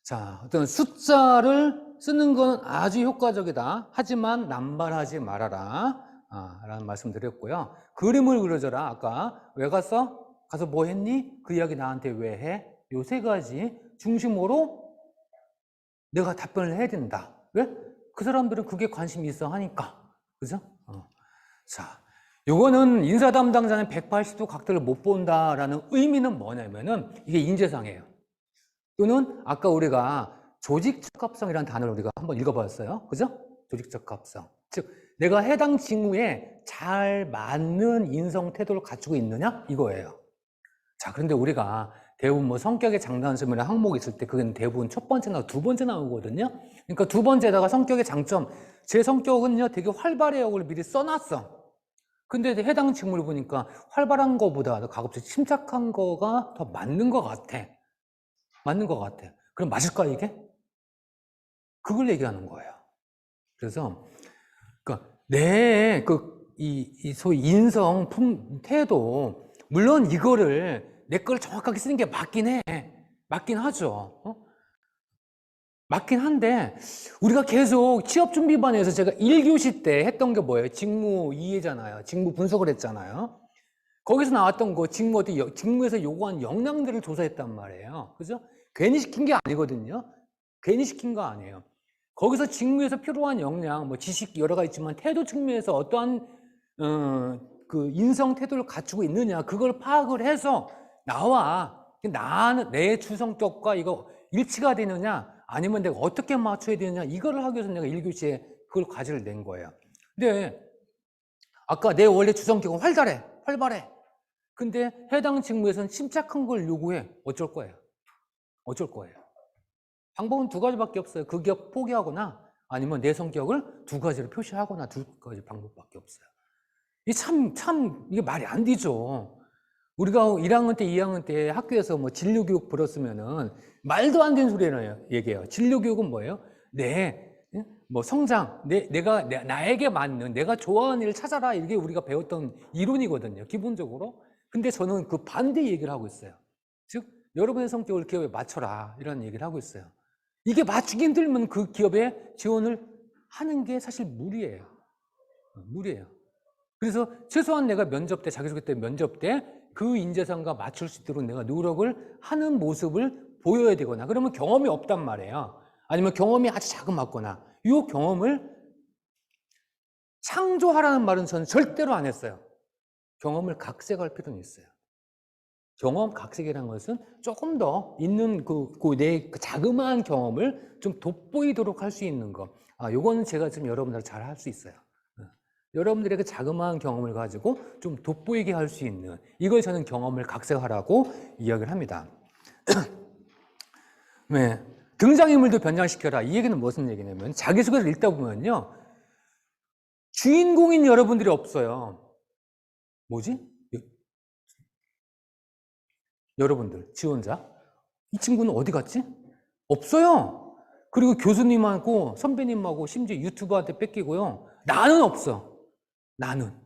자, 어떤 숫자를 쓰는 건 아주 효과적이다. 하지만 남발하지 말아라. 라는 말씀 드렸고요. 그림을 그려줘라. 아까 왜 갔어? 가서 뭐 했니? 그 이야기 나한테 왜 해? 요 세 가지 중심으로 내가 답변을 해야 된다. 왜? 그 사람들은 그게 관심이 있어 하니까. 그죠? 자, 요거는 인사 담당자는 180도 각도를 못 본다라는 의미는 뭐냐면은 이게 인재상이에요. 또는 아까 우리가 조직적합성이라는 단어를 우리가 한번 읽어봤어요. 그죠? 조직적합성. 즉, 내가 해당 직무에 잘 맞는 인성 태도를 갖추고 있느냐? 이거예요. 자, 그런데 우리가 대부분 뭐 성격의 장단점이나 항목이 있을 때 그건 대부분 첫 번째나 두 번째 나오거든요. 그러니까 두 번째다가 성격의 장점. 제 성격은요, 되게 활발해요. 를 미리 써놨어. 근데 해당 직무를 보니까 활발한 거보다 가급적 침착한 거가 더 맞는 것 같아. 맞는 것 같아. 그럼 맞을까, 이게? 그걸 얘기하는 거예요. 그래서, 그러니까, 소위 인성, 태도, 물론 이거를 내 걸 정확하게 쓰는 게 맞긴 해. 맞긴 하죠. 맞긴 한데, 우리가 계속 취업준비반에서 제가 1교시 때 했던 게 뭐예요? 직무 이해잖아요. 직무 분석을 했잖아요. 거기서 나왔던 거, 직무에서 요구한 역량들을 조사했단 말이에요. 그죠? 괜히 시킨 게 아니거든요. 괜히 시킨 거 아니에요. 거기서 직무에서 필요한 역량, 뭐 지식 여러 가지 있지만 태도 측면에서 어떠한 그 인성 태도를 갖추고 있느냐, 그걸 파악을 해서 나와. 나는 내 주성격과 이거 일치가 되느냐, 아니면 내가 어떻게 맞춰야 되느냐, 이거를 하기 위해서 내가 1교시에 그걸 과제를 낸 거예요. 근데 아까 내 원래 주성격은 활발해. 근데 해당 직무에서는 침착한 걸 요구해. 어쩔 거예요? 어쩔 거예요? 방법은 두 가지밖에 없어요. 그 기업 포기하거나 아니면 내 성격을 두 가지로 표시하거나 두 가지 방법밖에 없어요. 이게 이게 말이 안 되죠. 우리가 1학년 때, 2학년 때 학교에서 뭐 진로교육 들었으면은 말도 안 되는 소리를 얘기해요. 진로교육은 뭐예요? 뭐 성장, 나에게 맞는, 내가 좋아하는 일을 찾아라. 이게 우리가 배웠던 이론이거든요. 기본적으로. 근데 저는 그 반대 얘기를 하고 있어요. 즉, 여러분의 성격을 기업에 맞춰라. 이런 얘기를 하고 있어요. 이게 맞추기 힘들면 그 기업에 지원을 하는 게 사실 무리예요. 무리예요. 그래서 최소한 내가 면접 때, 자기소개 때 면접 때 그 인재상과 맞출 수 있도록 내가 노력을 하는 모습을 보여야 되거나, 그러면 경험이 없단 말이에요. 아니면 경험이 아주 자그맣거나, 이 경험을 창조하라는 말은 저는 절대로 안 했어요. 경험을 각색할 필요는 있어요. 경험 각색이라는 것은 조금 더 있는 내 자그마한 경험을 좀 돋보이도록 할 수 있는 거. 요거는 제가 지금 여러분들 잘 할 수 있어요. 여러분들의 그 자그마한 경험을 가지고 좀 돋보이게 할 수 있는, 이걸 저는 경험을 각색하라고 이야기를 합니다. 네. 등장인물도 변장시켜라. 이 얘기는 무슨 얘기냐면, 자기소개를 읽다 보면요, 주인공인 여러분들이 없어요. 뭐지? 여러분들, 지원자. 이 친구는 어디 갔지? 없어요. 그리고 교수님하고 선배님하고 심지어 유튜버한테 뺏기고요. 나는 없어. 나는.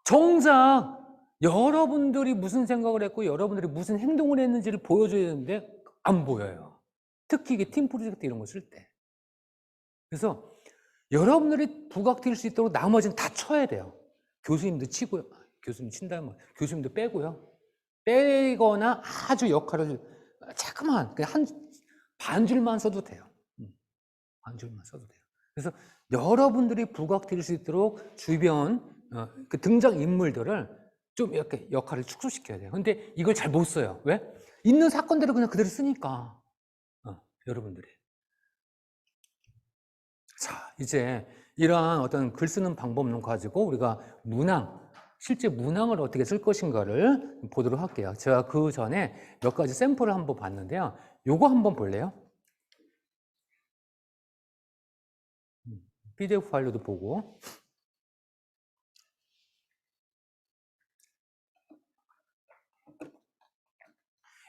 정작 여러분들이 무슨 생각을 했고 여러분들이 무슨 행동을 했는지를 보여줘야 되는데 안 보여요. 특히 이게 팀 프로젝트 이런 거 쓸 때. 그래서 여러분들이 부각될 수 있도록 나머지는 다 쳐야 돼요. 교수님도 치고요. 교수님 친다면 교수님도 빼고요. 빼거나 아주 역할을 자그마한 그냥 한 반줄만 써도 돼요. 반줄만 써도 돼요. 그래서 여러분들이 부각될 수 있도록 주변 그 등장 인물들을 좀 이렇게 역할을 축소시켜야 돼요. 근데 이걸 잘 못 써요. 왜? 있는 사건대로 그냥 그대로 쓰니까. 여러분들이. 자, 이제 이러한 어떤 글 쓰는 방법론 가지고 우리가 실제 문항을 어떻게 쓸 것인가를 보도록 할게요. 제가 그 전에 몇 가지 샘플을 한번 봤는데요. 요거 한번 볼래요? PDF 파일로도 보고.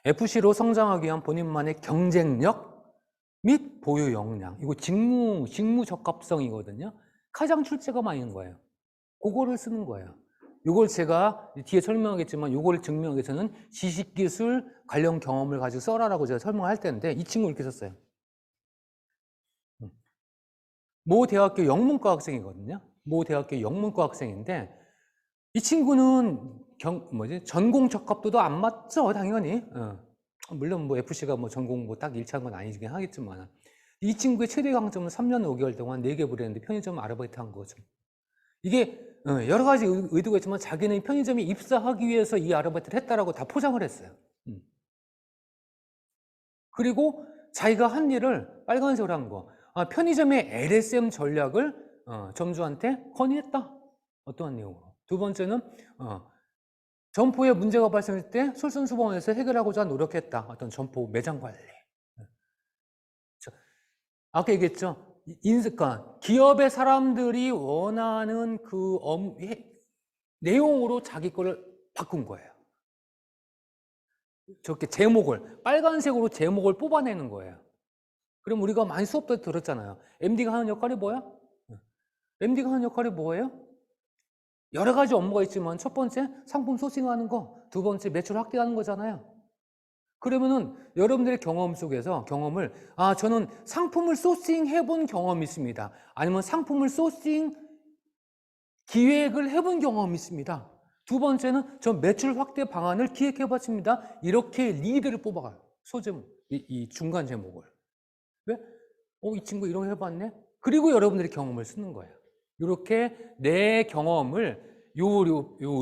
FC로 성장하기 위한 본인만의 경쟁력 및 보유 역량. 이거 직무 적합성이거든요. 가장 출제가 많은 거예요. 그거를 쓰는 거예요. 요걸 제가 뒤에 설명하겠지만 요걸 증명하기 위해서는 지식기술 관련 경험을 가지고 써라라고 제가 설명할 텐데 이 친구 이렇게 썼어요. 모 대학교 영문과 학생이거든요. 모 대학교 영문과 학생인데 이 친구는 전공 적합도도 안 맞죠, 당연히. 물론 뭐 FC가 뭐 전공 뭐 딱 일치한 건 아니긴 하겠지만 이 친구의 최대 강점은 3년 5개월 동안 4개 브랜드 편의점 아르바이트 한 거죠. 이게 여러 가지 의도가 있지만 자기는 편의점에 입사하기 위해서 이 아르바이트를 했다라고 다 포장을 했어요. 그리고 자기가 한 일을 빨간색으로 한 거. 편의점의 LSM 전략을 점주한테 건의했다. 어떠한 내용으로. 두 번째는 점포에 문제가 발생할 때 솔선수범해서 해결하고자 노력했다. 어떤 점포 매장 관리. 아까 얘기했죠. 그러니까 기업의 사람들이 원하는 그 내용으로 자기 거를 바꾼 거예요. 저렇게 제목을 빨간색으로 제목을 뽑아내는 거예요. 그럼 우리가 많이 수업 때 들었잖아요. MD가 하는 역할이 뭐야? MD가 하는 역할이 뭐예요? 여러 가지 업무가 있지만 첫 번째 상품 소싱하는 거, 두 번째 매출 확대하는 거잖아요. 그러면은 여러분들의 경험 속에서 경험을 저는 상품을 소싱해 본 경험이 있습니다. 아니면 상품을 소싱 기획을 해본 경험이 있습니다. 두 번째는 저 매출 확대 방안을 기획해 봤습니다. 이렇게 리드를 뽑아가요. 소제목, 이 중간 제목을. 왜? 이 친구 이런 거 해봤네? 그리고 여러분들이 경험을 쓰는 거예요. 이렇게 내 경험을, 요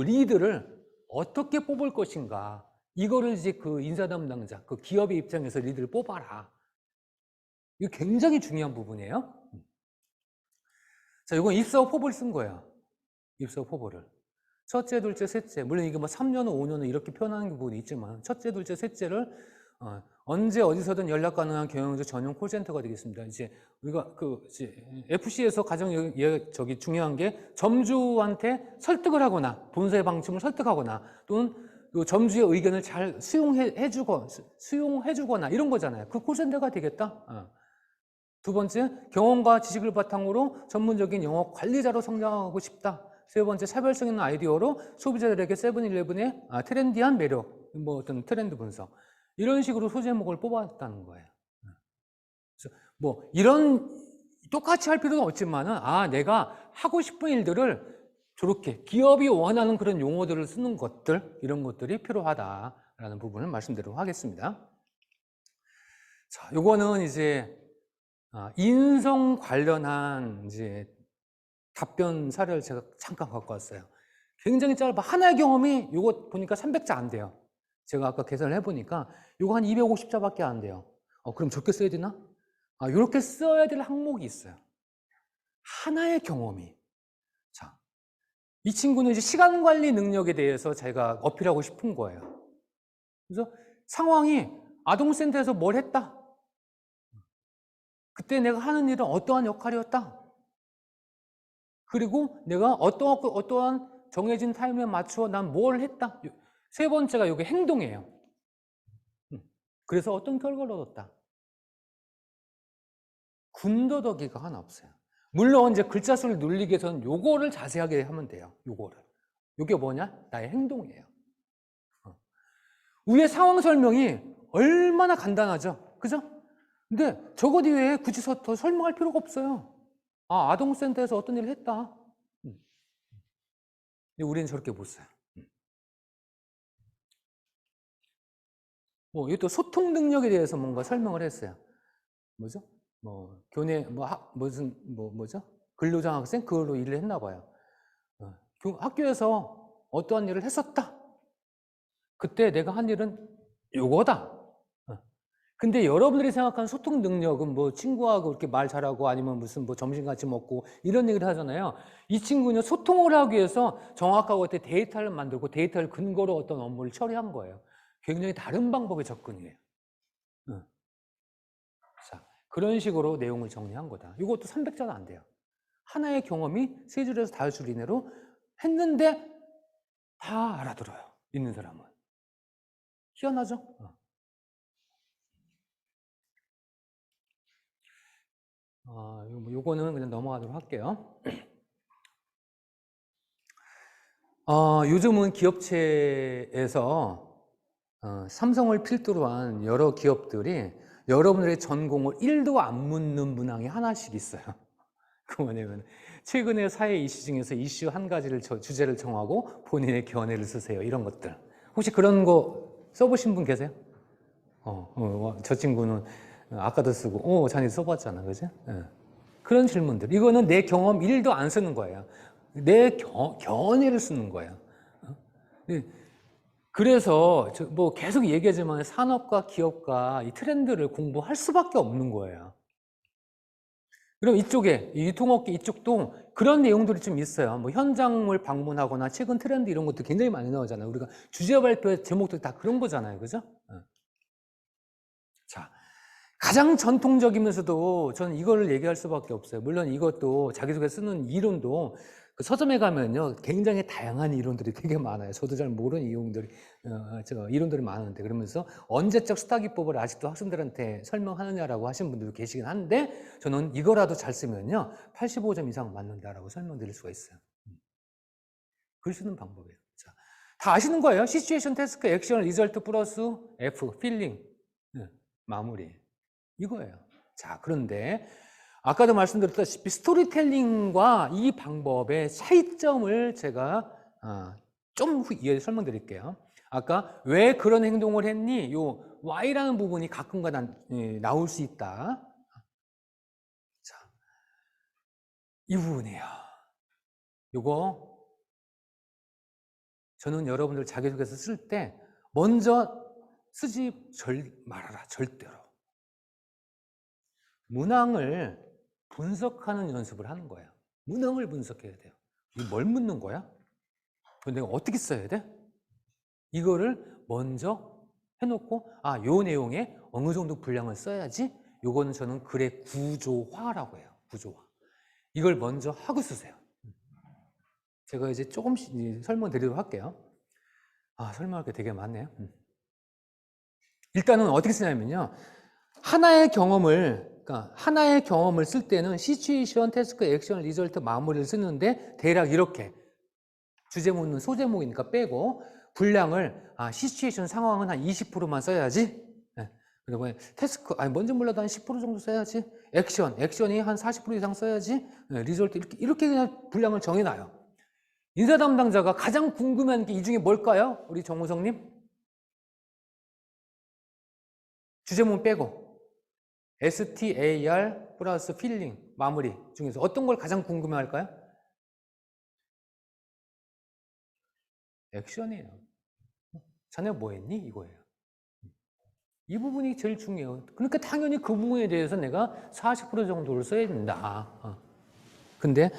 리드를 어떻게 뽑을 것인가. 이거를 이제 그 인사 담당자, 그 기업의 입장에서 리드를 뽑아라. 이거 굉장히 중요한 부분이에요. 자, 이건 입사 후보를 쓴 거예요. 입사 후보를. 첫째, 둘째, 셋째. 물론 이게 뭐 3년 후, 5년 후 이렇게 표현하는 부분이 있지만, 첫째, 둘째, 셋째를 언제 어디서든 연락 가능한 경영자 전용 콜센터가 되겠습니다. 이제 우리가 FC에서 가장 중요한 게 점주한테 설득을 하거나 본사의 방침을 설득하거나 또는 점주의 의견을 잘 수용해주거나 이런 거잖아요. 그 콜센터가 되겠다. 두 번째, 경험과 지식을 바탕으로 전문적인 영업 관리자로 성장하고 싶다. 세 번째, 차별성 있는 아이디어로 소비자들에게 세븐일레븐의 트렌디한 매력, 뭐 어떤 트렌드 분석. 이런 식으로 소제목을 뽑았다는 거예요. 그래서 뭐 이런 똑같이 할 필요는 없지만은 내가 하고 싶은 일들을 저렇게 기업이 원하는 그런 용어들을 쓰는 것들 이런 것들이 필요하다라는 부분을 말씀드리도록 하겠습니다. 자, 요거는 이제 인성 관련한 이제 답변 사례를 제가 잠깐 갖고 왔어요. 굉장히 짧아. 하나의 경험이 요거 보니까 300자 안 돼요. 제가 아까 계산을 해보니까 요거 한 250자밖에 안 돼요. 그럼 적게 써야 되나? 이렇게 써야 될 항목이 있어요. 하나의 경험이. 자, 이 친구는 이제 시간 관리 능력에 대해서 제가 어필하고 싶은 거예요. 그래서 상황이 아동센터에서 뭘 했다. 그때 내가 하는 일은 어떠한 역할이었다. 그리고 내가 어떠한 정해진 타임에 맞추어 난 뭘 했다. 세 번째가 이게 행동이에요. 그래서 어떤 결과를 얻었다. 군더더기가 하나 없어요. 물론 이제 글자 수를 늘리기 위해서는 요거를 자세하게 하면 돼요. 요거를. 요게 뭐냐? 나의 행동이에요. 위에 상황 설명이 얼마나 간단하죠? 그죠? 근데 저것 이외에 굳이 더 설명할 필요가 없어요. 아동센터에서 어떤 일을 했다. 근데 우리는 저렇게 못 써요. 이것도 소통 능력에 대해서 뭔가 설명을 했어요. 뭐죠? 교내, 뭐죠? 근로장학생? 그걸로 일을 했나 봐요. 학교에서 어떠한 일을 했었다. 그때 내가 한 일은 요거다. 근데 여러분들이 생각하는 소통 능력은 뭐 친구하고 이렇게 말 잘하고 아니면 무슨 뭐 점심 같이 먹고 이런 얘기를 하잖아요. 이 친구는 소통을 하기 위해서 정확하고 어떤 데이터를 만들고 데이터를 근거로 어떤 업무를 처리한 거예요. 굉장히 다른 방법의 접근이에요. 자, 그런 식으로 내용을 정리한 거다. 이것도 300자는 안 돼요. 하나의 경험이 3줄에서 5줄 이내로 했는데 다 알아들어요. 있는 사람은. 희한하죠? 요거는 그냥 넘어가도록 할게요. 요즘은 기업체에서 삼성을 필두로 한 여러 기업들이 여러분들의 전공을 1도 안 묻는 문항이 하나씩 있어요. 그 뭐냐면 최근의 사회 이슈 중에서 이슈 한 가지를 주제를 정하고 본인의 견해를 쓰세요. 이런 것들. 혹시 그런 거 써보신 분 계세요? 저 친구는 아까도 쓰고, 자네 써봤잖아, 그지? 그런 질문들. 이거는 내 경험 1도 안 쓰는 거예요. 내 견해를 쓰는 거예요. 그래서 뭐 계속 얘기하지만 산업과 기업과 이 트렌드를 공부할 수밖에 없는 거예요. 그럼 이쪽에 유통업계 이쪽도 그런 내용들이 좀 있어요. 뭐 현장을 방문하거나 최근 트렌드 이런 것도 굉장히 많이 나오잖아요. 우리가 주제 발표 제목들 다 그런 거잖아요, 그죠? 자, 가장 전통적이면서도 저는 이걸 얘기할 수밖에 없어요. 물론 이것도 자기소개 쓰는 이론도 그 서점에 가면요 굉장히 다양한 이론들이 되게 많아요. 저도 잘 모르는 이론들이 많은데, 그러면서 언제적 수탁기법을 아직도 학생들한테 설명하느냐라고 하시는 분들도 계시긴 한데, 저는 이거라도 잘 쓰면요 85점 이상 맞는다라고 설명드릴 수가 있어요. 글 쓰는 방법이에요. 자, 다 아시는 거예요. 시츄에이션, 태스크, 액션, 리절트 플러스 F, 필링, 마무리. 이거예요. 자, 그런데 아까도 말씀드렸다시피 스토리텔링과 이 방법의 차이점을 제가 좀 후에 설명드릴게요. 아까 왜 그런 행동을 했니? 요 Y라는 부분이 가끔가 나올 수 있다. 자, 이 부분이에요. 요거 저는 여러분들 자기소개서 쓸 때 먼저 쓰지 말아라, 절대로. 문항을 분석하는 연습을 하는 거예요. 문항을 분석해야 돼요. 이게 뭘 묻는 거야? 내가 어떻게 써야 돼? 이거를 먼저 해놓고 요 내용에 어느 정도 분량을 써야지. 요거는 저는 글의 구조화라고 해요. 구조화. 이걸 먼저 하고 쓰세요. 제가 이제 조금씩 설명드리도록 할게요. 설명할 게 되게 많네요. 일단은 어떻게 쓰냐면요. 하나의 경험을 쓸 때는 시츄에이션, 태스크, 액션, 리절트, 마무리를 쓰는데 대략 이렇게 주제목은 소제목이니까 빼고 분량을 시츄에이션 상황은 한 20%만 써야지. 그리고 태스크 뭔지 몰라도 한 10% 정도 써야지. 액션이 한 40% 이상 써야지. 리절트 이렇게 그냥 분량을 정해놔요. 인사 담당자가 가장 궁금한 게 이 중에 뭘까요? 우리 정우성님? 주제문 빼고 STAR 플러스 필링 마무리 중에서 어떤 걸 가장 궁금해할까요? 액션이에요. 자네가 뭐 했니? 이거예요. 이 부분이 제일 중요해요. 그러니까 당연히 그 부분에 대해서 내가 40% 정도를 써야 된다. 근데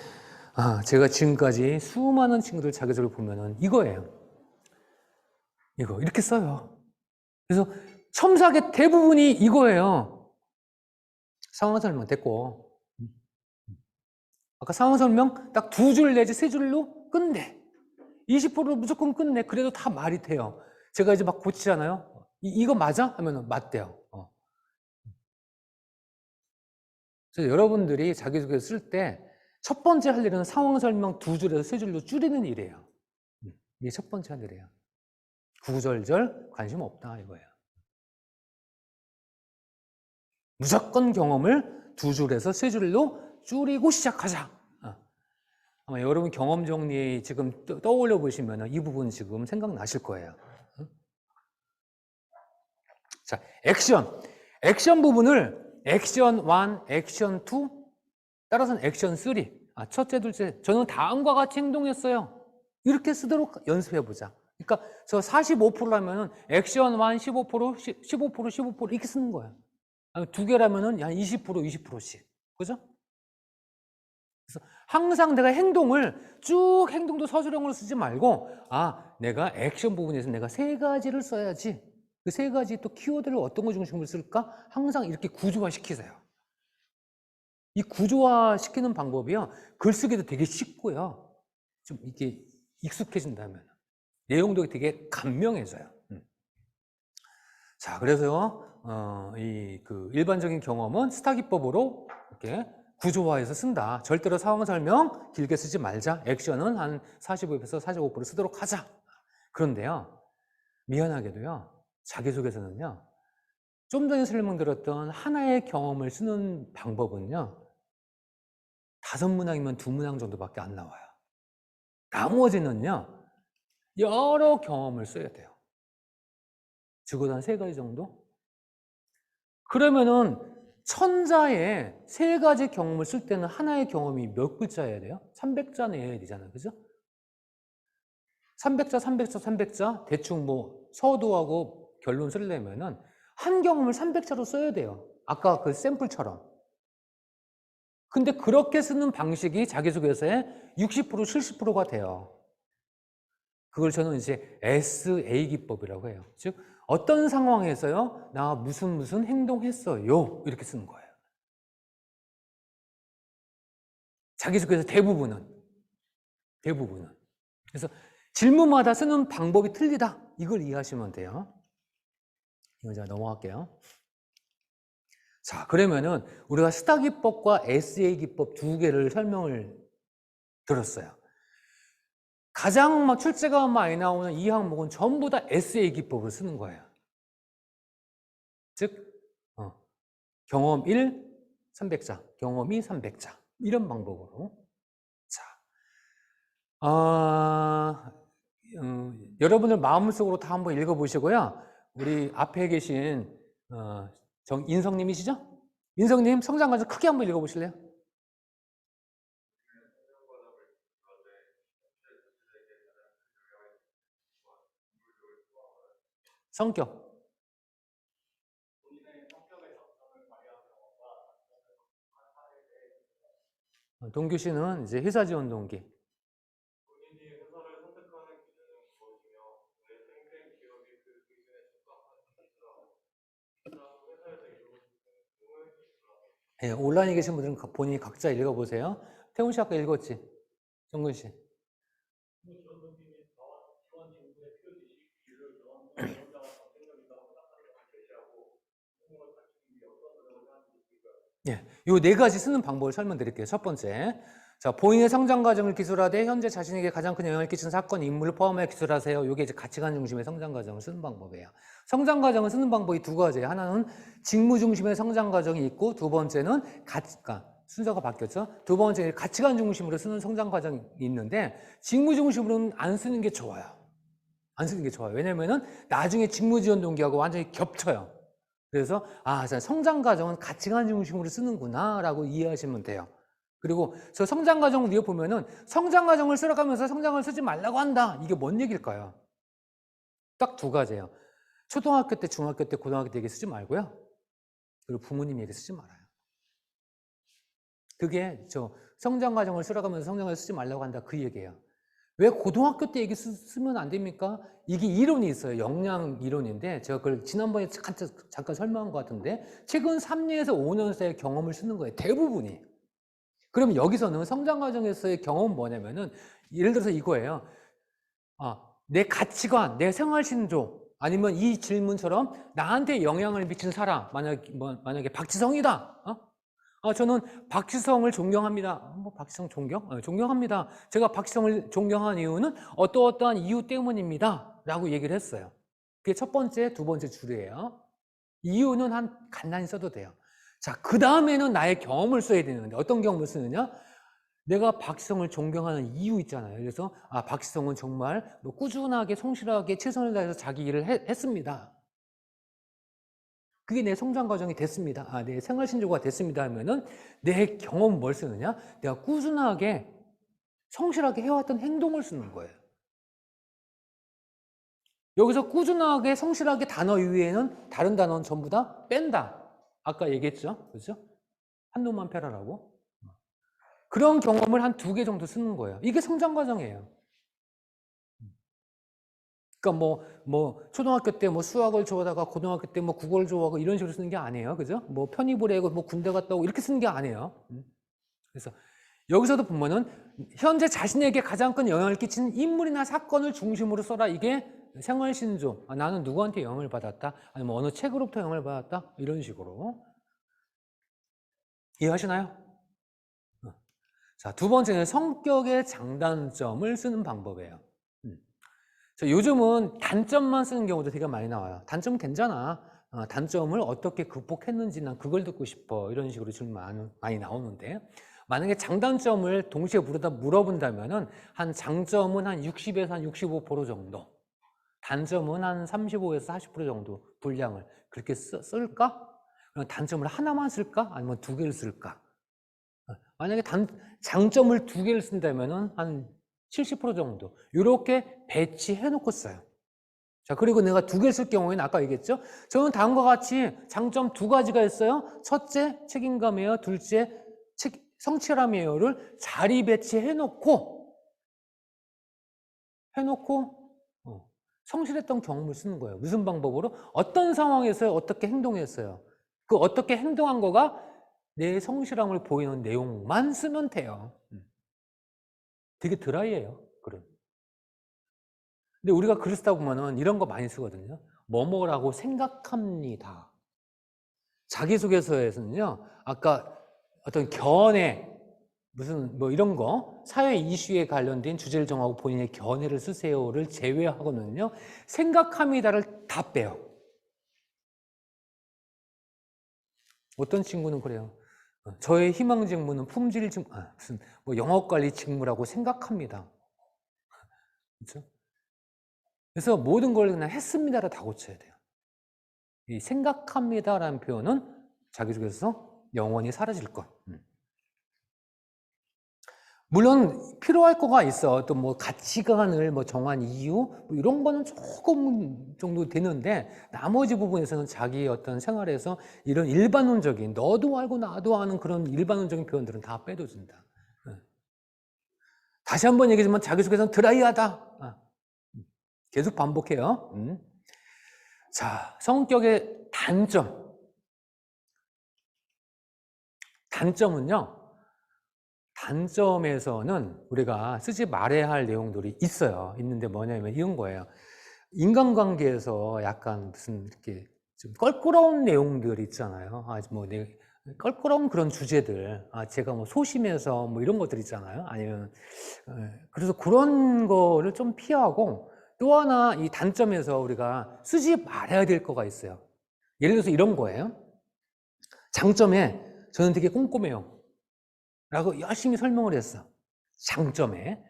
제가 지금까지 수많은 친구들 자기소개를 보면은 이거예요. 이거 이렇게 써요. 그래서 첨삭의 대부분이 이거예요. 상황 설명 됐고, 아까 상황 설명 딱 2줄 내지 3줄로 끝내. 20%로 무조건 끝내. 그래도 다 말이 돼요. 제가 이제 막 고치잖아요. 이거 맞아? 하면은 맞대요. 그래서 여러분들이 자기소개 쓸 때 첫 번째 할 일은 상황 설명 2줄에서 3줄로 줄이는 일이에요. 이게 첫 번째 할 일이에요. 구구절절 관심 없다 이거예요. 무조건 경험을 2줄에서 3줄로 줄이고 시작하자. 아마 여러분 경험 정리 지금 떠올려 보시면 이 부분 지금 생각나실 거예요. 자, 액션 부분을 액션 1, 액션 2, 따라서는 액션 3. 첫째, 둘째, 저는 다음과 같이 행동했어요. 이렇게 쓰도록 연습해 보자. 그러니까 저 45%라면은 액션 1 15%, 15%, 15% 이렇게 쓰는 거예요. 두 개라면은 한 20%, 20%씩. 그죠? 그래서 항상 내가 쭉 행동도 서술형으로 쓰지 말고 내가 액션 부분에서 내가 3가지를 써야지. 그 3가지 또 키워드를 어떤 거 중심으로 쓸까? 항상 이렇게 구조화 시키세요. 이 구조화 시키는 방법이요. 글쓰기도 되게 쉽고요. 좀 이렇게 익숙해진다면 내용도 되게 간명해져요. 자, 그래서 그 일반적인 경험은 스타 기법으로 이렇게 구조화해서 쓴다. 절대로 상황 설명 길게 쓰지 말자. 액션은 한 45에서 45% 쓰도록 하자. 그런데요, 미안하게도요, 자기소개서는요, 좀 전에 설명드렸던 하나의 경험을 쓰는 방법은요, 5문항이면 2문항 정도밖에 안 나와요. 나머지는요, 여러 경험을 써야 돼요. 적어도 한 3가지 정도? 그러면은 천자에 3가지 경험을 쓸 때는 하나의 경험이 몇 글자여야 돼요? 300자 내야 되잖아요. 그죠? 300자, 300자, 300자 대충 뭐 서두하고 결론 쓰려면은 한 경험을 300자로 써야 돼요. 아까 그 샘플처럼. 근데 그렇게 쓰는 방식이 자기소개서의 60%, 70%가 돼요. 그걸 저는 이제 SA 기법이라고 해요. 즉 어떤 상황에서요, 나 무슨 행동했어요, 이렇게 쓰는 거예요. 자기소개서 대부분은. 그래서 질문마다 쓰는 방법이 틀리다, 이걸 이해하시면 돼요. 이거 제가 넘어갈게요. 자, 그러면은 우리가 스타 기법과 SA 기법 2개를 설명을 들었어요. 가장 막 출제가 많이 나오는 이 항목은 전부 다 SA 기법을 쓰는 거예요. 즉 경험 1, 300자, 경험 2, 300자, 이런 방법으로. 자, 여러분들 마음속으로 다 한번 읽어보시고요. 우리 앞에 계신 인성님이시죠? 인성님 성장과정 크게 한번 읽어보실래요? 성격. 동규 씨는 이제 회사 지원 동기. 네, 온라인에 계신 분들은 본인이 각자 읽어보세요. 태훈 씨 아까 읽었지? 정근 씨. 예, 요 4가지 쓰는 방법을 설명드릴게요. 첫 번째, 자, 본인의 성장 과정을 기술하되 현재 자신에게 가장 큰 영향을 끼치는 사건, 인물을 포함해 기술하세요. 요게 이제 가치관 중심의 성장 과정을 쓰는 방법이에요. 성장 과정을 쓰는 방법이 2가지예요. 하나는 직무 중심의 성장 과정이 있고, 2번째는 순서가 바뀌었죠. 2번째는 가치관 중심으로 쓰는 성장 과정이 있는데, 직무 중심으로는 안 쓰는 게 좋아요. 안 쓰는 게 좋아요. 왜냐면은 나중에 직무 지원 동기하고 완전히 겹쳐요. 그래서 성장 과정은 가치관 중심으로 쓰는구나 라고 이해하시면 돼요. 그리고 저 성장 과정을 이어 보면은 성장 과정을 쓰러가면서 성장을 쓰지 말라고 한다, 이게 뭔 얘기일까요? 딱 2가지예요. 초등학교 때, 중학교 때, 고등학교 때 얘기 쓰지 말고요, 그리고 부모님 얘기 쓰지 말아요. 그게 저 성장 과정을 쓰러가면서 성장을 쓰지 말라고 한다, 그 얘기예요. 왜 고등학교 때 얘기 쓰면 안 됩니까? 이게 이론이 있어요. 역량 이론인데 제가 그걸 지난번에 잠깐 설명한 것 같은데, 최근 3년에서 5년 사이의 경험을 쓰는 거예요, 대부분이. 그럼 여기서는 성장 과정에서의 경험은 뭐냐면은, 예를 들어서 이거예요. 내 가치관, 내 생활 신조, 아니면 이 질문처럼 나한테 영향을 미친 사람, 만약에 박지성이다. 저는 박지성을 존경합니다. 박지성 존경? 존경합니다. 제가 박지성을 존경한 이유는 어떠어떠한 이유 때문입니다, 라고 얘기를 했어요. 그게 첫 번째, 2번째 줄이에요. 이유는 간단히 써도 돼요. 자, 그 다음에는 나의 경험을 써야 되는데, 어떤 경험을 쓰느냐? 내가 박지성을 존경하는 이유 있잖아요. 그래서 박지성은 정말 꾸준하게 성실하게 최선을 다해서 자기 일을 했습니다. 그게 내 성장 과정이 됐습니다. 내 생활 신조가 됐습니다 하면은 내 경험 뭘 쓰느냐? 내가 꾸준하게 성실하게 해왔던 행동을 쓰는 거예요. 여기서 꾸준하게 성실하게 단어 이외에는 다른 단어는 전부 다 뺀다. 아까 얘기했죠? 그렇죠? 한 놈만 패라라고. 그런 경험을 한 2개 정도 쓰는 거예요. 이게 성장 과정이에요. 그러니까 초등학교 때 수학을 좋아하다가 고등학교 때 국어를 좋아하고 이런 식으로 쓰는 게 아니에요. 그죠? 편입을 해고 군대 갔다 오고 이렇게 쓰는 게 아니에요. 그래서 여기서도 보면은 현재 자신에게 가장 큰 영향을 끼치는 인물이나 사건을 중심으로 써라. 이게 생활신조. 나는 누구한테 영향을 받았다, 아니면 어느 책으로부터 영향을 받았다, 이런 식으로. 이해하시나요? 자, 두 번째는 성격의 장단점을 쓰는 방법이에요. 요즘은 단점만 쓰는 경우도 되게 많이 나와요. 단점 괜찮아. 단점을 어떻게 극복했는지 난 그걸 듣고 싶어. 이런 식으로 질문 많이 나오는데, 만약에 장단점을 동시에 물어본다면은 한 장점은 한 60에서 한 65% 정도, 단점은 한 35에서 40% 정도 분량을 그렇게 쓸까? 그럼 단점을 하나만 쓸까? 아니면 두 개를 쓸까? 만약에 장점을 두 개를 쓴다면은 한 70% 정도 이렇게 배치해 놓고 써요. 자, 그리고 내가 두 개를 쓸 경우에는 아까 얘기했죠? 저는 다음과 같이 장점 두 가지가 있어요. 첫째, 책임감이에요. 둘째, 성취감이에요를 자리 배치해 놓고 성실했던 경험을 쓰는 거예요. 무슨 방법으로? 어떤 상황에서 어떻게 행동했어요. 그 어떻게 행동한 거가 내 성실함을 보이는 내용만 쓰면 돼요. 되게 드라이해요. 글은. 근데 우리가 글을 쓰다 보면은 이런 거 많이 쓰거든요. 뭐뭐라고 생각합니다. 자기소개서에서는요, 아까 어떤 견해, 무슨 뭐 이런 거, 사회 이슈에 관련된 주제를 정하고 본인의 견해를 쓰세요를 제외하고는요, 생각합니다를 다 빼요. 어떤 친구는 그래요. 저의 희망 직무는 품질 직무, 무슨 뭐 영업관리 직무라고 생각합니다. 그렇죠? 그래서 모든 걸 그냥 했습니다를 다 고쳐야 돼요. 이 생각합니다라는 표현은 자기소개서 영원히 사라질 것. 물론 필요할 거가 있어. 또 뭐 가치관을 뭐 정한 이유 뭐 이런 거는 조금 정도 되는데 나머지 부분에서는 자기 어떤 생활에서 이런 일반론적인 너도 알고 나도 아는 그런 일반론적인 표현들은 다 빼둬준다. 다시 한번 얘기하지만 자기소개서는 드라이하다. 계속 반복해요. 자, 성격의 단점. 단점은요. 단점에서는 우리가 쓰지 말아야 할 내용들이 있어요. 있는데 뭐냐면 이런 거예요. 인간관계에서 약간 무슨 이렇게 좀 껄끄러운 내용들 있잖아요. 껄끄러운 그런 주제들. 제가 뭐 소심해서 뭐 이런 것들 있잖아요. 아니면, 그래서 그런 거를 좀 피하고 또 하나 이 단점에서 우리가 쓰지 말아야 될 거가 있어요. 예를 들어서 이런 거예요. 장점에 저는 되게 꼼꼼해요. 라고 열심히 설명을 했어. 장점에.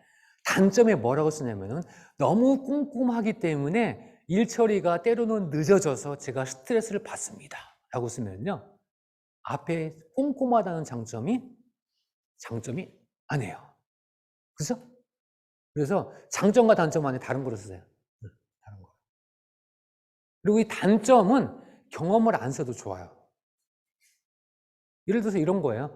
단점에 뭐라고 쓰냐면은 너무 꼼꼼하기 때문에 일 처리가 때로는 늦어져서 제가 스트레스를 받습니다. 라고 쓰면요. 앞에 꼼꼼하다는 장점이 아니에요. 그죠? 그래서 장점과 단점 안에 다른 거로 쓰세요. 다른 거. 그리고 이 단점은 경험을 안 써도 좋아요. 예를 들어서 이런 거예요.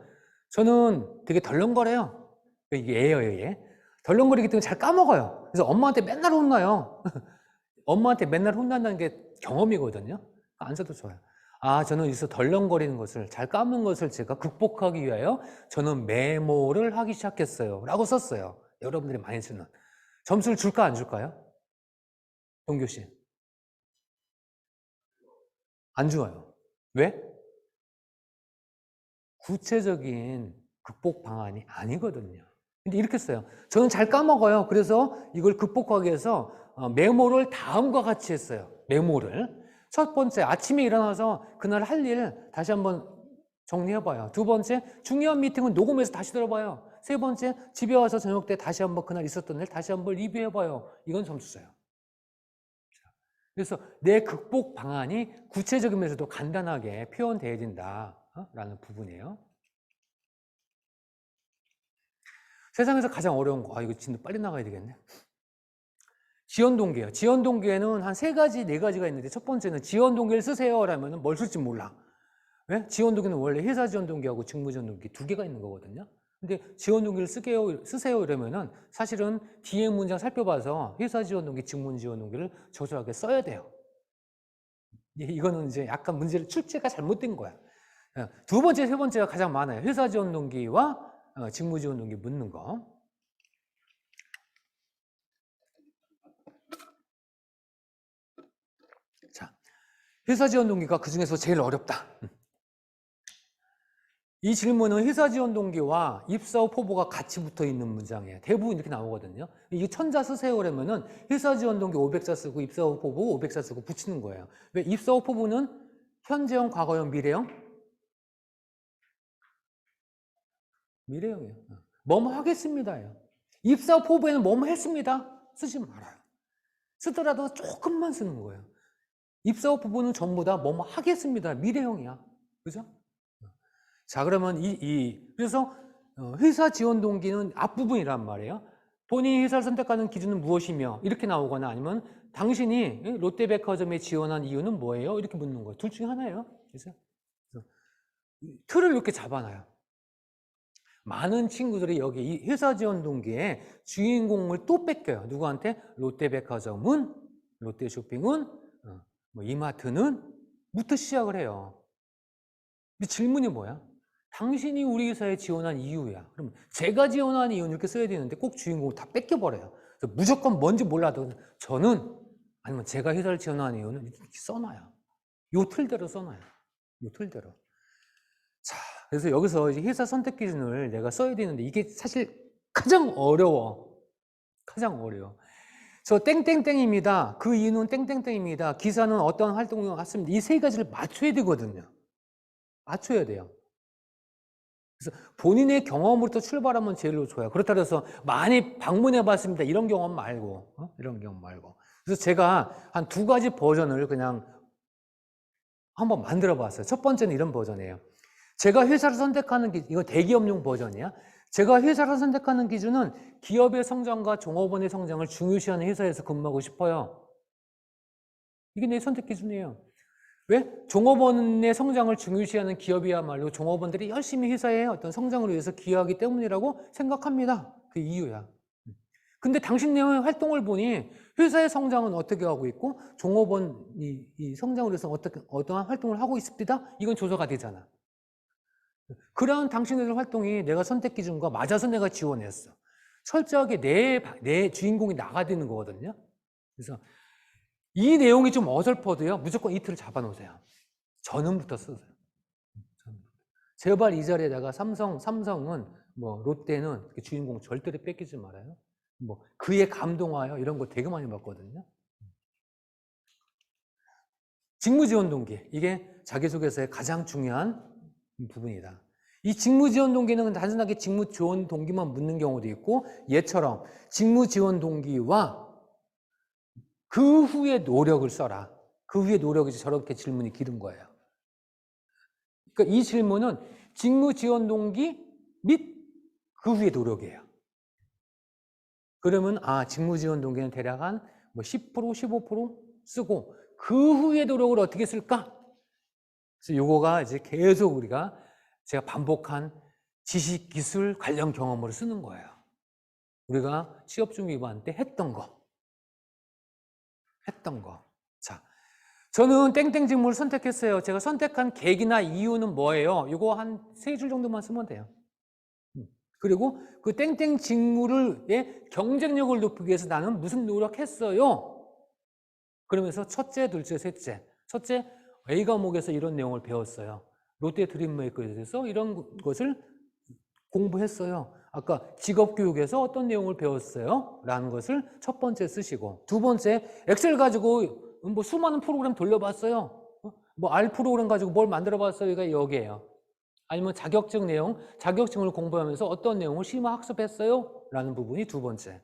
저는 되게 덜렁거려요. 이게 애예요, 얘. 덜렁거리기 때문에 잘 까먹어요. 그래서 엄마한테 맨날 혼나요. 엄마한테 맨날 혼난다는 게 경험이거든요. 안 써도 좋아요. 저는 여기서 덜렁거리는 것을, 잘 까먹는 것을 제가 극복하기 위하여 저는 메모를 하기 시작했어요. 라고 썼어요. 여러분들이 많이 쓰는. 점수를 줄까, 안 줄까요? 동규 씨. 안 좋아요. 왜? 구체적인 극복 방안이 아니거든요. 근데 이렇게 써요. 저는 잘 까먹어요. 그래서 이걸 극복하기 위해서 메모를 다음과 같이 했어요. 메모를. 첫 번째, 아침에 일어나서 그날 할 일 다시 한번 정리해봐요. 두 번째, 중요한 미팅은 녹음해서 다시 들어봐요. 세 번째, 집에 와서 저녁 때 다시 한번 그날 있었던 일 다시 한번 리뷰해봐요. 이건 점수 써요. 그래서 내 극복 방안이 구체적이면서도 간단하게 표현되어야 된다라는 부분이에요. 세상에서 가장 어려운 거, 이거 진짜 빨리 나가야 되겠네. 지원 동기예요. 지원 동기에는 한 3가지, 4가지가 있는데 첫 번째는 지원 동기를 쓰세요 라면 뭘 쓸지 몰라. 왜? 지원 동기는 원래 회사 지원 동기하고 직무 지원 동기 2개가 있는 거거든요. 근데 지원 동기를 쓰세요 이러면은 사실은 뒤에 문장 살펴봐서 회사 지원 동기, 직무 지원 동기를 저조하게 써야 돼요. 이거는 이제 약간 출제가 잘못된 거야. 두 번째, 세 번째가 가장 많아요. 회사 지원 동기와 직무 지원 동기 묻는 거. 자, 회사 지원 동기가 그 중에서 제일 어렵다. 이 질문은 회사 지원 동기와 입사 후 포부가 같이 붙어 있는 문장이에요. 대부분 이렇게 나오거든요. 이게 천자 쓰세요 그러면은 회사 지원 동기 500자 쓰고 입사 후 포부 500자 쓰고 붙이는 거예요. 왜? 입사 후 포부는 현재형, 과거형, 미래형? 미래형이에요. 뭐뭐 하겠습니다예요. 입사 후 포부에는 뭐뭐 했습니다. 쓰지 말아요. 쓰더라도 조금만 쓰는 거예요. 입사 후 포부는 전부 다 뭐뭐 하겠습니다. 미래형이야. 그죠? 자, 그러면 그래서 회사 지원 동기는 앞부분이란 말이에요. 본인이 회사를 선택하는 기준은 무엇이며 이렇게 나오거나 아니면 당신이 롯데백화점에 지원한 이유는 뭐예요? 이렇게 묻는 거예요. 둘 중에 하나예요. 그래서 틀을 이렇게 잡아놔요. 많은 친구들이 여기 이 회사 지원 동기에 주인공을 또 뺏겨요. 누구한테? 롯데백화점은, 롯데쇼핑은, 뭐 이마트는 부터 시작을 해요. 근데 질문이 뭐야? 당신이 우리 회사에 지원한 이유야. 그럼 제가 지원한 이유는 이렇게 써야 되는데 꼭 주인공을 다 뺏겨버려요. 그래서 무조건 뭔지 몰라도 저는 아니면 제가 회사를 지원한 이유는 이렇게 써놔요. 요 틀대로 써놔요. 요 틀대로. 자, 그래서 여기서 이제 회사 선택 기준을 내가 써야 되는데 이게 사실 가장 어려워. 가장 어려워. 저 땡땡땡입니다. 그 이유는 땡땡땡입니다. 기사는 어떤 활동을 했습니다. 이 세 가지를 맞춰야 되거든요. 맞춰야 돼요. 그래서 본인의 경험으로부터 출발하면 제일 좋아요. 그렇다고 해서 많이 방문해 봤습니다. 이런 경험 말고, 이런 경험 말고. 그래서 제가 한 두 가지 버전을 그냥 한번 만들어 봤어요. 첫 번째는 이런 버전이에요. 제가 회사를 선택하는 기준, 이거 대기업용 버전이야. 제가 회사를 선택하는 기준은 기업의 성장과 종업원의 성장을 중요시하는 회사에서 근무하고 싶어요. 이게 내 선택 기준이에요. 왜? 종업원의 성장을 중요시하는 기업이야말로 종업원들이 열심히 회사의 어떤 성장을 위해서 기여하기 때문이라고 생각합니다. 그 이유야. 근데 당신의 활동을 보니 회사의 성장은 어떻게 하고 있고 종업원이 이 성장을 위해서 어떠한 활동을 하고 있습니다. 이건 조사가 되잖아. 그러한 당신의 활동이 내가 선택 기준과 맞아서 내가 지원했어. 철저하게 내 주인공이 나가야 되는 거거든요. 그래서 이 내용이 좀 어설퍼도요. 무조건 이틀을 잡아놓으세요. 전음부터 쓰세요. 제발 이 자리에다가 삼성은 뭐 롯데는 주인공 절대로 뺏기지 말아요. 뭐 그에 감동하여 이런 거 되게 많이 봤거든요. 직무지원 동기 이게 자기소개서의 가장 중요한 부분이다. 이 직무지원 동기는 단순하게 직무지원 동기만 묻는 경우도 있고 얘처럼 직무지원 동기와 그 후에 노력을 써라. 그 후에 노력이 저렇게 질문이 기른 거예요. 그러니까 이 질문은 직무 지원 동기 및 그 후의 노력이에요. 그러면 직무 지원 동기는 대략 한 뭐 10%, 15% 쓰고 그 후의 노력을 어떻게 쓸까? 그래서 요거가 이제 계속 제가 반복한 지식, 기술 관련 경험으로 쓰는 거예요. 우리가 취업 준비 위반 때 했던 거. 자, 저는 땡땡 직무를 선택했어요. 제가 선택한 계기나 이유는 뭐예요? 이거 한 3줄 정도만 쓰면 돼요. 그리고 그 땡땡 직무의 경쟁력을 높이기 위해서 나는 무슨 노력했어요? 그러면서 첫째, 둘째, 셋째. 첫째, A 과목에서 이런 내용을 배웠어요. 롯데 드림메이커에 대해서 이런 것을 공부했어요. 아까 직업교육에서 어떤 내용을 배웠어요? 라는 것을 첫 번째 쓰시고, 두 번째, 엑셀 가지고 뭐 수많은 프로그램 돌려봤어요. 뭐 R 프로그램 가지고 뭘 만들어봤어요? 이게 여기에요. 아니면 자격증 내용, 자격증을 공부하면서 어떤 내용을 심화 학습했어요? 라는 부분이 두 번째.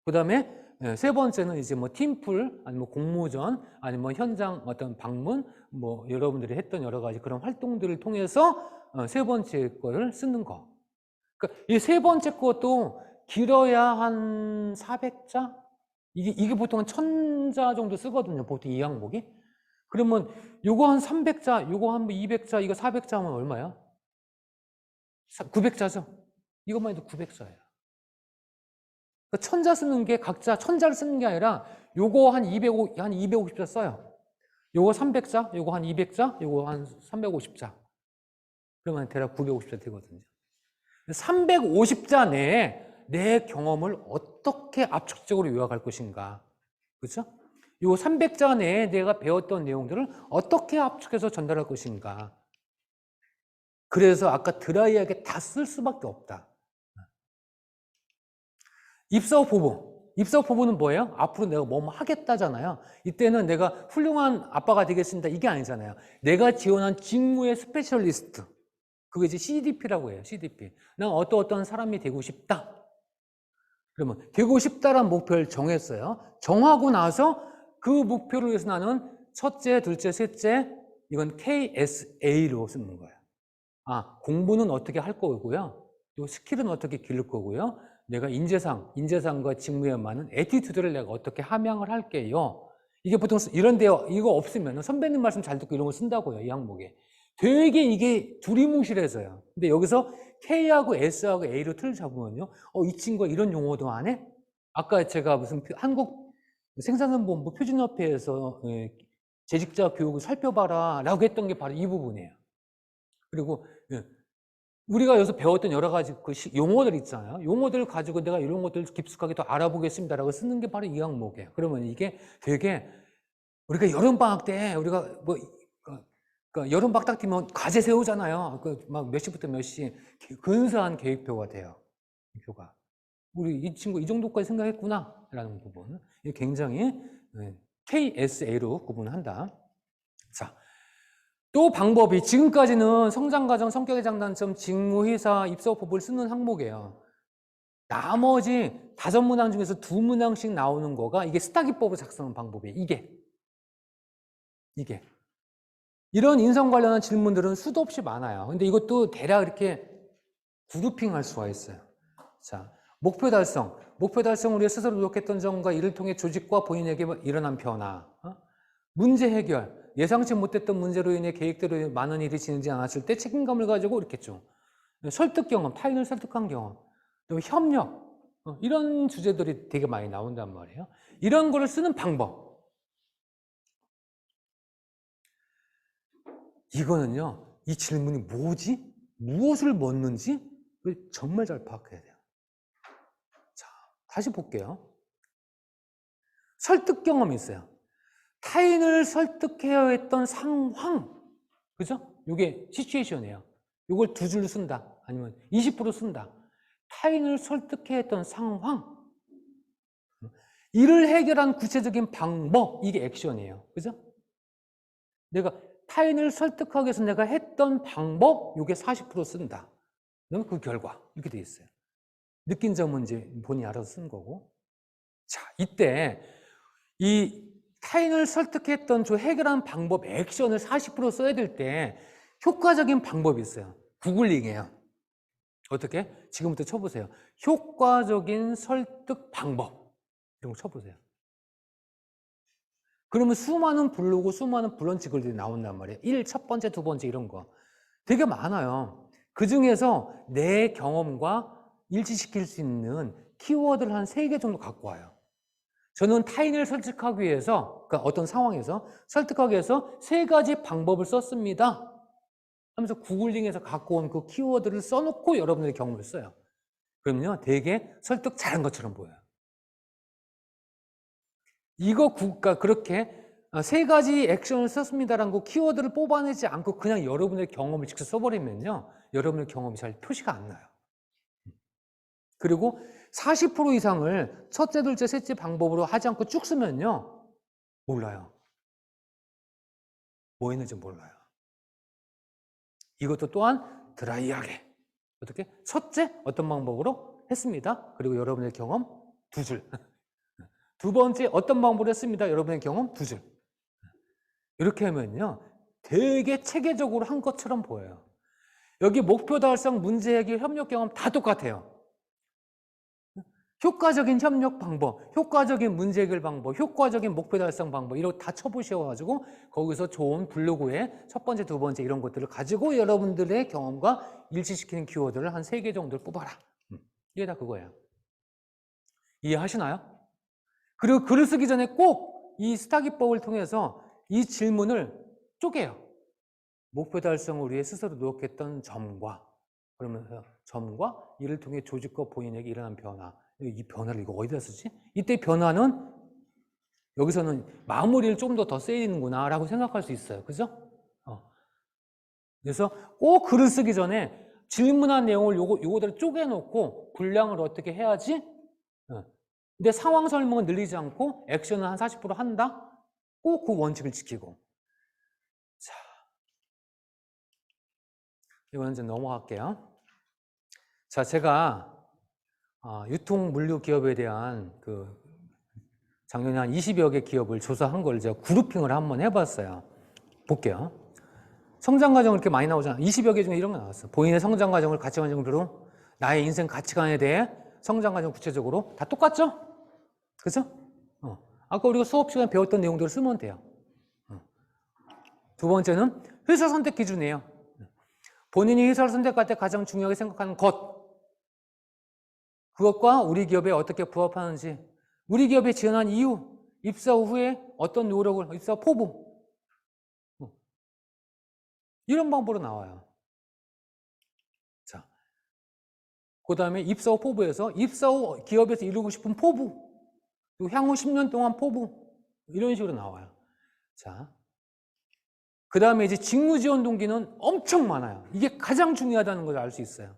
그 다음에 세 번째는 이제 뭐 팀플, 아니면 공모전, 아니면 현장 어떤 방문, 뭐 여러분들이 했던 여러 가지 그런 활동들을 통해서 세 번째 거를 쓰는 거. 그러니까 이 세 번째 것도 길어야 한 400자? 이게 보통 한 1000자 정도 쓰거든요. 보통 이 항목이. 그러면 요거 한 300자, 요거 한 200자, 이거 400자 하면 얼마야? 900자죠? 이것만 해도 900자예요. 그러니까 1000자 쓰는 게 각자 1000자를 쓰는 게 아니라 요거 한 250자 써요. 요거 300자, 요거 한 200자, 요거 한 350자. 그러면 대략 950자 되거든요. 350자 내에 내 경험을 어떻게 압축적으로 요약할 것인가. 그렇죠? 요 300자 내에 내가 배웠던 내용들을 어떻게 압축해서 전달할 것인가. 그래서 아까 드라이하게 다 쓸 수밖에 없다. 입사후 포부. 입사후 포부는 뭐예요? 앞으로 내가 뭐 하겠다잖아요. 이때는 내가 훌륭한 아빠가 되겠습니다. 이게 아니잖아요. 내가 지원한 직무의 스페셜리스트. 그게 이제 CDP라고 해요. CDP. 난 어떤 사람이 되고 싶다. 그러면 되고 싶다라는 목표를 정했어요. 정하고 나서 그 목표를 위해서 나는 첫째, 둘째, 셋째 이건 KSA로 쓰는 거예요. 공부는 어떻게 할 거고요. 또 스킬은 어떻게 기를 거고요. 내가 인재상과 직무에 맞는 애티튜드를 내가 어떻게 함양을 할게요. 이게 보통 이런데요. 이거 없으면 선배님 말씀 잘 듣고 이런 거 쓴다고요. 이 항목에. 되게 이게 두리뭉실해서요. 근데 여기서 K하고 S하고 A로 틀을 잡으면요. 이 친구가 이런 용어도 안 해? 아까 제가 무슨 한국 생산성본부 표준협회에서 재직자 교육을 살펴봐라 라고 했던 게 바로 이 부분이에요. 그리고 우리가 여기서 배웠던 여러 가지 그 용어들 있잖아요. 용어들을 가지고 내가 이런 것들을 깊숙하게 더 알아보겠습니다라고 쓰는 게 바로 이 항목이에요. 그러면 이게 되게 우리가 여름방학 때 우리가 뭐 여름방학 딱 되면 과제 세우잖아요. 막 몇 시부터 몇 시 근사한 계획표가 돼요. 이 표가. 우리 이 친구 이 정도까지 생각했구나 라는 부분. 이게 굉장히 KSA로 구분한다. 자. 또 방법이 지금까지는 성장과정, 성격의 장단점, 직무, 회사, 입사후 포부를 쓰는 항목이에요. 나머지 5문항 중에서 2문항씩 나오는 거가 이게 스타기법을 작성하는 방법이에요. 이게. 이런 인성 관련한 질문들은 수도 없이 많아요. 근데 이것도 대략 이렇게 그룹핑 할 수가 있어요. 자, 목표 달성. 목표 달성 우리가 스스로 노력했던 점과 이를 통해 조직과 본인에게 일어난 변화. 문제 해결. 예상치 못했던 문제로 인해 계획대로 많은 일이 진행되지 않았을 때 책임감을 가지고 이렇게 좀 설득 경험, 타인을 설득한 경험, 또 협력 이런 주제들이 되게 많이 나온단 말이에요. 이런 거를 쓰는 방법. 이거는요. 이 질문이 뭐지? 무엇을 묻는지 정말 잘 파악해야 돼요. 자, 다시 볼게요. 설득 경험이 있어요. 타인을 설득해야 했던 상황. 그죠? 이게 시츄에이션이에요. 이걸 2줄 쓴다. 아니면 20% 쓴다. 타인을 설득해야 했던 상황. 이를 해결한 구체적인 방법. 이게 액션이에요. 그죠? 내가 타인을 설득하기 위해서 내가 했던 방법. 이게 40% 쓴다. 그러면 그 결과. 이렇게 돼 있어요. 느낀 점은 이제 본인이 알아서 쓴 거고. 자, 이때 이 타인을 설득했던 저 해결한 방법, 액션을 40% 써야 될 때 효과적인 방법이 있어요. 구글링이에요. 어떻게? 지금부터 쳐보세요. 효과적인 설득 방법. 이런 거 쳐보세요. 그러면 수많은 블로그, 수많은 브런치 글들이 나온단 말이에요. 첫 번째, 두 번째 이런 거. 되게 많아요. 그 중에서 내 경험과 일치시킬 수 있는 키워드를 한 3개 정도 갖고 와요. 저는 타인을 설득하기 위해서, 그러니까 어떤 상황에서 설득하기 위해서 3가지 방법을 썼습니다 하면서 구글링에서 갖고 온 그 키워드를 써놓고 여러분들의 경험을 써요. 그러면요, 되게 설득 잘한 것처럼 보여요. 그러니까 그렇게 3가지 액션을 썼습니다라는 그 키워드를 뽑아내지 않고 그냥 여러분의 경험을 직접 써버리면요, 여러분의 경험이 잘 표시가 안 나요. 그리고 40% 이상을 첫째, 둘째, 셋째 방법으로 하지 않고 쭉 쓰면요, 몰라요. 뭐 있는지 몰라요. 이것도 또한 드라이하게. 어떻게? 첫째, 어떤 방법으로 했습니다. 그리고 여러분의 경험 2줄. 두 번째, 어떤 방법으로 했습니다. 여러분의 경험 2줄. 이렇게 하면요, 되게 체계적으로 한 것처럼 보여요. 여기 목표 달성, 문제 해결, 협력 경험 다 똑같아요. 효과적인 협력 방법, 효과적인 문제 해결 방법, 효과적인 목표 달성 방법 이런 거 다 쳐보셔가지고 거기서 좋은 블로그의 첫 번째, 두 번째 이런 것들을 가지고 여러분들의 경험과 일치시키는 키워드를 한 3개 정도를 뽑아라. 이게 다 그거예요. 이해하시나요? 그리고 글을 쓰기 전에 꼭 이 스타기법을 통해서 이 질문을 쪼개요. 목표 달성을 위해 스스로 노력했던 점과, 그러면서 점과 이를 통해 조직과 본인에게 일어난 변화. 이 변화를 이거 어디다 쓰지? 이때 변화는 여기서는 마무리를 좀 더 써야 되는구나 라고 생각할 수 있어요. 그죠? 그래서 꼭 글을 쓰기 전에 질문한 내용을 요거대로 쪼개놓고 분량을 어떻게 해야지? 근데 상황 설명은 늘리지 않고 액션은 한 40% 한다? 꼭 그 원칙을 지키고. 자, 이거는 이제 넘어갈게요. 자, 제가 유통 물류 기업에 대한 작년에 한 20여 개 기업을 조사한 걸 제가 그룹핑을 한번 해봤어요. 볼게요. 성장 과정을 이렇게 많이 나오잖아. 20여 개 중에 이런 거 나왔어. 본인의 성장 과정을 가치관적으로 나의 인생 가치관에 대해 성장 과정 구체적으로 다 똑같죠? 그죠? 아까 우리가 수업 시간에 배웠던 내용들을 쓰면 돼요. 두 번째는 회사 선택 기준이에요. 본인이 회사를 선택할 때 가장 중요하게 생각하는 것. 그것과 우리 기업에 어떻게 부합하는지. 우리 기업에 지원한 이유. 입사 후에 어떤 노력을, 입사 포부. 이런 방법으로 나와요. 자, 그 다음에 입사 후 포부에서 입사 후 기업에서 이루고 싶은 포부. 그리고 향후 10년 동안 포부. 이런 식으로 나와요. 자, 그 다음에 이제 직무 지원 동기는 엄청 많아요. 이게 가장 중요하다는 걸 알 수 있어요.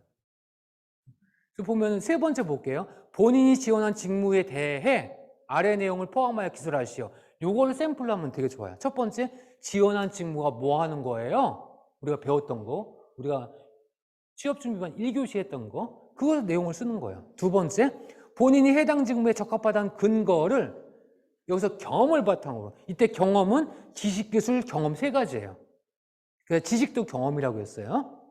보면 세 번째 볼게요. 본인이 지원한 직무에 대해 아래 내용을 포함하여 기술하시오. 요거를 샘플로 하면 되게 좋아요. 첫 번째, 지원한 직무가 뭐 하는 거예요? 우리가 배웠던 거, 우리가 취업준비반 1교시 했던 거, 그걸 내용을 쓰는 거예요. 두 번째, 본인이 해당 직무에 적합하다는 근거를 여기서 경험을 바탕으로. 이때 경험은 지식, 기술, 경험 세 가지예요. 그래서 지식도 경험이라고 했어요.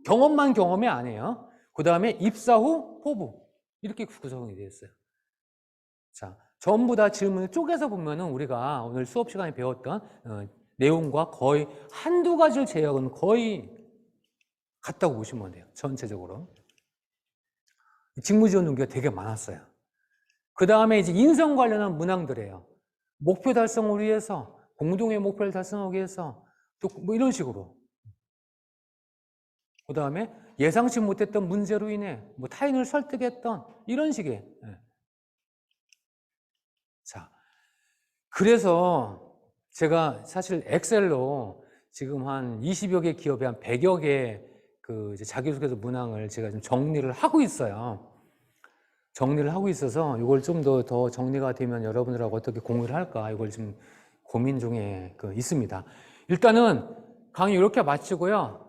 경험만 경험이 아니에요. 그 다음에 입사 후 포부. 이렇게 구성이 되어 있어요. 자, 전부 다 질문을 쪼개서 보면은 우리가 오늘 수업 시간에 배웠던 내용과 거의 한두 가지를 제약은 거의 같다고 보시면 돼요. 전체적으로. 직무 지원 동기가 되게 많았어요. 그 다음에 이제 인성 관련한 문항들이에요. 목표 달성을 위해서, 공동의 목표를 달성하기 위해서, 또 뭐 이런 식으로. 그 다음에 예상치 못했던 문제로 인해 뭐 타인을 설득했던 이런 식의. 자, 그래서 제가 사실 엑셀로 지금 한 20여 개 기업에 한 100여 개 이제 자기소개서 문항을 제가 좀 정리를 하고 있어요. 정리를 하고 있어서 이걸 좀 더 정리가 되면 여러분들하고 어떻게 공유를 할까 이걸 지금 고민 중에 있습니다. 일단은 강의 이렇게 마치고요.